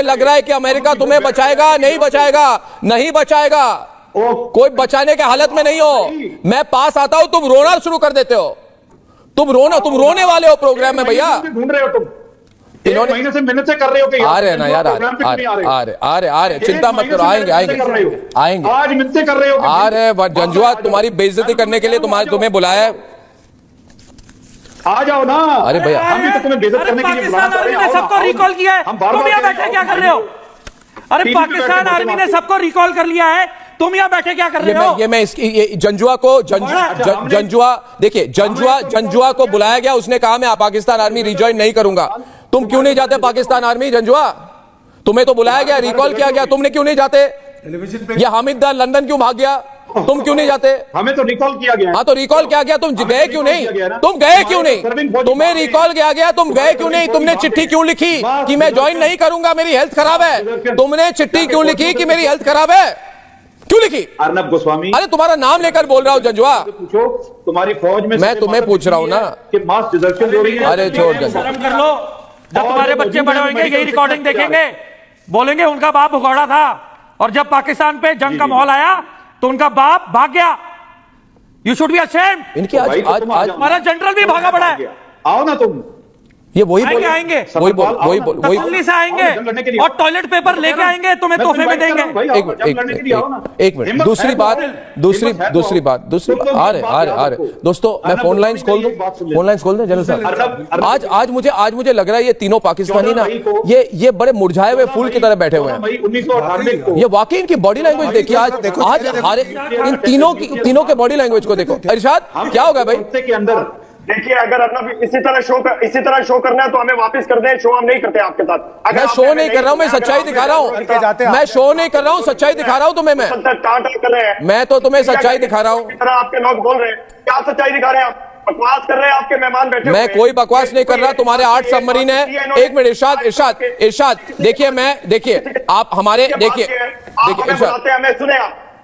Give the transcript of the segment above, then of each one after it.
तुम्हें लग रहा है कि अमेरिका तुम्हें बचाएगा, नहीं बचाएगा, नहीं बचाएगा। कोई बचाने के हालत में नहीं हो। मैं पास आता हूं, तुम रोना शुरू कर देते हो। तुम रोने वाले हो प्रोग्राम में भैया। ढूंढ रहे हो तुम, इन्होंने महीने से मेहनत से कर रहे हो कि आ रहे ना यार, आ रहे, चिंता मत करो, आएंगे। आज मिलते कर रहे हो, आ रहे। जंजुआ तुम्हारी बेइज्जती करने के लिए तुम्हें बुलाया है। आ जाओ ना। अरे भैया, हम भी तो तुम्हें बेइज्जत करने के लिए बुला रहे हैं। सबको रिकॉल किया है, तुम यहाँ बैठे क्या कर रहे हो? अरे पाकिस्तान आर्मी ने सबको रिकॉल कर लिया है, तुम यहाँ बैठे क्या कर रहे हो? ये मैं जंजुआ को देखिए, जंजुआ को बुलाया गया। उसने कहा मैं पाकिस्तान आर्मी रिजॉइन नहीं करूंगा। तुम क्यों नहीं जाते पाकिस्तान आर्मी? जंजुआ, तुम्हें तो बुलाया गया, रिकॉल किया गया, तुमने क्यों नहीं जाते? ये हामिद लंदन क्यों भाग गया? तुम क्यों नहीं जाते? हमें तो रिकॉल किया गया। हाँ, तो रिकॉल किया गया, तुम गए क्यों नहीं? तुम गए क्यों नहीं? तुम्हें रिकॉल किया गया, तुम गए क्यों नहीं? तुमने चिट्ठी क्यों लिखी कि मैं ज्वाइन नहीं करूंगा, मेरी हेल्थ खराब है? तुमने चिट्ठी क्यों लिखी कि मेरी हेल्थ खराब है? क्यों लिखी? अर्नब गोस्वामी, अरे तुम्हारा नाम लेकर बोल रहा हूँ जंजुआ। पूछो तुम्हारी फौज में, मैं तुम्हें पूछ रहा हूँ ना कि मास डिजर्शन हो रही है। अरे छोड़ जंजुआ, शर्म कर लो। जब तुम्हारे बच्चे बड़े होंगे यही रिकॉर्डिंग देखेंगे, बोलेंगे उनका बाप भगौड़ा था, और जब पाकिस्तान पे जंग का माहौल आया तो उनका बाप भाग गया। You should be ashamed. इनकी आज हमारा जनरल भी भागा पड़ा है। आओ ना तुम, ये वही बोल आएंगे, वही तसल्ली से आएंगे और टॉयलेट पेपर लेके आएंगे, तुम्हें तोहफे में देंगे। एक मिनट, दूसरी बात आ रहे दोस्तों, मैं फोन लाइंस खोल दूं जनरल साहब। आज मुझे लग रहा है ये तीनों पाकिस्तानी ना, ये बड़े मुरझाए हुए फूल की तरह बैठे हुए हैं। 1998 ये वाकई इनकी बॉडी लैंग्वेज देखिए। आज हमारे इन तीनों के बॉडी लैंग्वेज को देखो। इरशाद, क्या होगा भाई? के अंदर देखिए, अगर अर्नब इसी तरह शो करना है तो हमें वापस कर दें। शो हम नहीं करते आपके साथ। मैं शो नहीं कर रहा हूं, मैं सच्चाई दिखा रहा हूं। मैं शो नहीं कर रहा हूं, सच्चाई दिखा रहा हूं तुम्हें। मैं तो तुम्हें सच्चाई दिखा रहा हूं। आपके लोग बोल रहे हैं, क्या सच्चाई दिखा रहे हैं आप? बकवास कर रहे हैं, आपके मेहमान बैठे। मैं कोई बकवास नहीं कर रहा। तुम्हारे 8 सबमरीन है। एक मिनट इरशाद, देखिए आप हमारे, देखिए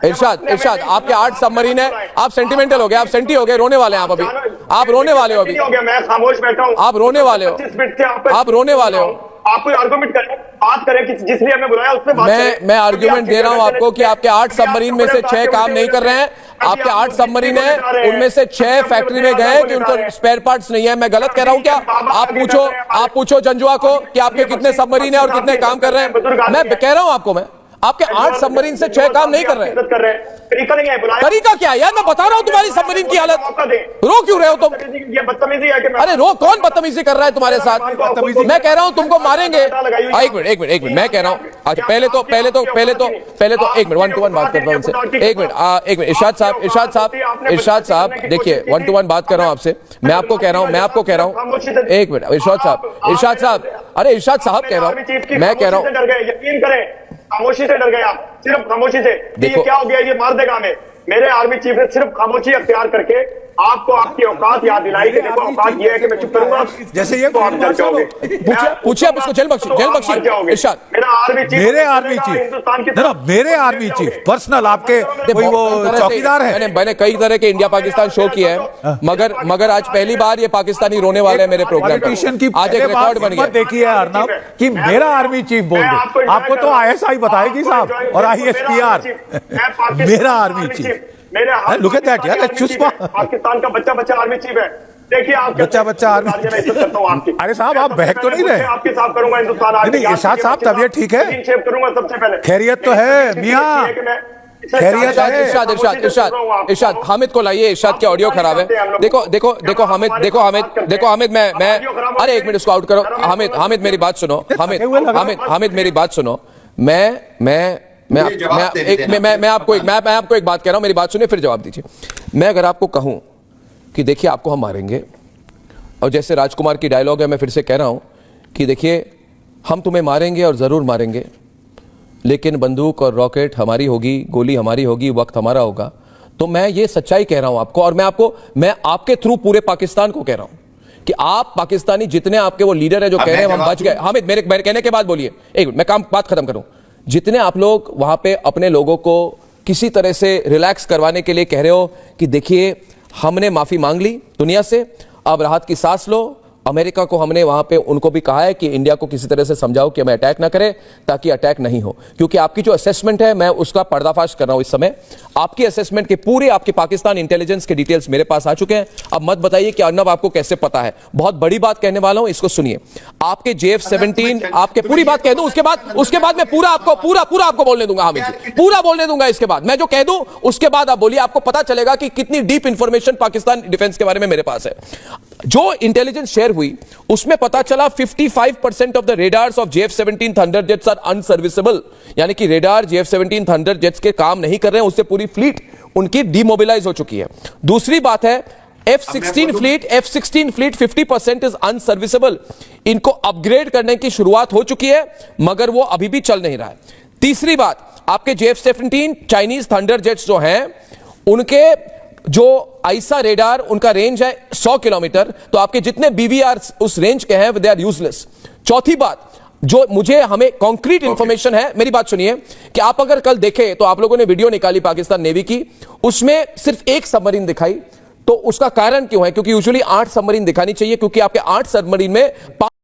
इरशाद, आपके 8 सबमरीन है। आप सेंटिमेंटल हो गए, आप सेंटी हो गए, रोने वाले हैं आप अभी। आप रोने वाले हो अभी। मैं खामोश बैठा हूं। आप रोने वाले हो। आप रोने वाले हो। आप कोई आर्गुमेंट करें, बात करें, जिसलिए हमें बुलाया उससे बात करें। मैं आर्गुमेंट दे रहा हूं आपको कि आपके 8 सबमरीन में से 6 काम नहीं कर रहे हैं। आपके 8 सबमरीन है, उनमें से 6 फैक्ट्री में गए कि उनको स्पेयर पार्ट्स नहीं है। मैं गलत कह रहा हूं क्या? आप पूछो जंजुआ को कि आपके कितने सबमरीन है और कितने काम कर रहे हैं। मैं कह रहा हूं आपको, आपके 8 सबमरीन से 6 काम नहीं कर रहे हैं। तरीका क्या है यार? मैं बता रहा हूं तुम्हारी सबमरीन की हालत। रो क्यों रहे हो तुम? ये बदतमीजी है कि अरे रो, कौन बदतमीजी कर रहा है तुम्हारे साथ? मैं कह रहा हूं तुमको मारेंगे। एक मिनट, मैं कह रहा हूं। अच्छा, पहले तो 1 मिनट 1 to 1 बात करता हूं उनसे। एक मिनट इरशाद साहब, देखिए 1 to 1 बात कर रहा हूं आपसे। मैं आपको कह रहा हूं। एक मिनट इरशाद साहब, अरे इरशाद साहब कह रहा हूं, मैं कह रहा हूं। यकीन करें, खामोशी से डर गए आप, सिर्फ खामोशी से। ये क्या हो गया? ये मार देगा हमें। मेरे आर्मी चीफ ने सिर्फ खामोशी अख्तियार करके आपको आपकी औकात याद दिलाई कि देखो औकात ये है कि मैं चुप करूंगा, जैसे ये तो आप डर जाओगे। पूछिए आप उसको, जेल बख्शी इरशाद। मेरे आर्मी चीफ हिंदुस्तान की मेरे आर्मी चीफ पर्सनल आपके कोई वो चौकीदार है? मैंने कई तरह के इंडिया पाकिस्तान शो किए हैं, मगर आज पहली बार ये पाकिस्तानी रोने वाले हैं मेरे प्रोग्राम पर। आज एक रिकॉर्ड बन गया। देखिए अर्नब कि मेरा आर्मी चीफ बोल दे, आपको तो ISI बताएगी साहब और ISPR। मेरा army chief, look at that यार, चुस्पा। पाकिस्तान का बच्चा आर्मी चीफ है। देखिए आप बच्चा आर्मी। अरे साहब आप बहक तो नहीं रहे? आपके साथ करूंगा हिंदुस्तान आर्मी। इरशाद साहब तबियत ठीक है? करूंगा सबसे पहले। खैरियत तो है मियां? खैरियत है? इरशाद हामिद को लाइए। इरशाद की ऑडियो खराब है। देखो हामिद, मैं अरे 1 मिनट उसको आउट करो। हामिद मेरी बात सुनो। हामिद मेरी बात सुनो। मैं आपको एक बात कह रहा हूं, मेरी बात सुनिए फिर जवाब दीजिए। मैं अगर आपको कहूं कि देखिए आपको हम मारेंगे, और जैसे राजकुमार की डायलॉग है, मैं फिर से कह रहा हूं कि देखिए हम तुम्हें मारेंगे और जरूर मारेंगे, लेकिन बंदूक और रॉकेट हमारी होगी, गोली हमारी होगी, वक्त हमारा होगा। तो मैं ये सच्चाई कह रहा हूं आपको, और मैं आपके थ्रू पूरे पाकिस्तान को कह रहा हूं कि आप पाकिस्तानी जितने आपके वो लीडर है जो कह रहे हैं हम बच गए। हामिद मेरे कहने के बाद बोलिए। एक मिनट, मैं बात खत्म करूं। जितने आप लोग वहां पे अपने लोगों को किसी तरह से रिलैक्स करवाने के लिए कह रहे हो कि देखिए हमने माफी मांग ली दुनिया से, अब राहत की सांस लो अमेरिका को हमने वहां पे उनको भी कहा है कि इंडिया को किसी तरह से समझाओ कि हमें अटैक ना करे, ताकि अटैक नहीं हो। क्योंकि आपकी जो असेसमेंट है, मैं उसका पर्दाफाश कर रहा हूं इस समय। आपकी असेसमेंट के पूरे आपके पाकिस्तान इंटेलिजेंस के डिटेल्स मेरे पास आ चुके हैं। अब मत बताइए कि अर्नब आपको कैसे पता है। बहुत बड़ी बात कहने वाला हूं, इसको सुनिए। आपके JF-17, आपके पूरी बात कह दूं, उसके बाद मैं पूरा आपको बोलने दूंगा हामिद जी, पूरा बोलने दूंगा। इसके बाद मैं जो कह दूं उसके बाद आप बोलिए, आपको पता चलेगा कि कितनी डीप इंफॉर्मेशन पाकिस्तान डिफेंस के बारे में मेरे पास है। जो इंटेलिजेंस शेयर हुई उसमें पता चला 55% of the radars of JF-17 thunder jets are unserviceable, यानी कि रेडार JF-17 थंडर जेट्स के काम नहीं कर रहे हैं, उससे पूरी फ्लीट उनकी डीमोबिलाइज हो चुकी है। दूसरी बात है F-16 फ्लीट 50% इज अनसर्विसेबल, इनको अपग्रेड करने की शुरुआत हो चुकी है मगर वो अभी भी चल नहीं रहा है। तीसरी बात, आपके JF-17 चाइनीज थंडर जेट्स जो हैं, उनके जो आईसा रेडार, उनका रेंज है 100 किलोमीटर, तो आपके जितने BVR उस रेंज के हैं दे आर यूजलेस। चौथी बात, जो हमें कॉन्क्रीट इंफॉर्मेशन है, मेरी बात सुनिए, कि आप अगर कल देखें तो आप लोगों ने वीडियो निकाली पाकिस्तान नेवी की, उसमें सिर्फ एक सबमरीन दिखाई। तो उसका कारण क्यों है? क्योंकि यूजुअली 8 सबमरीन दिखानी चाहिए, क्योंकि आपके 8 सबमरीन में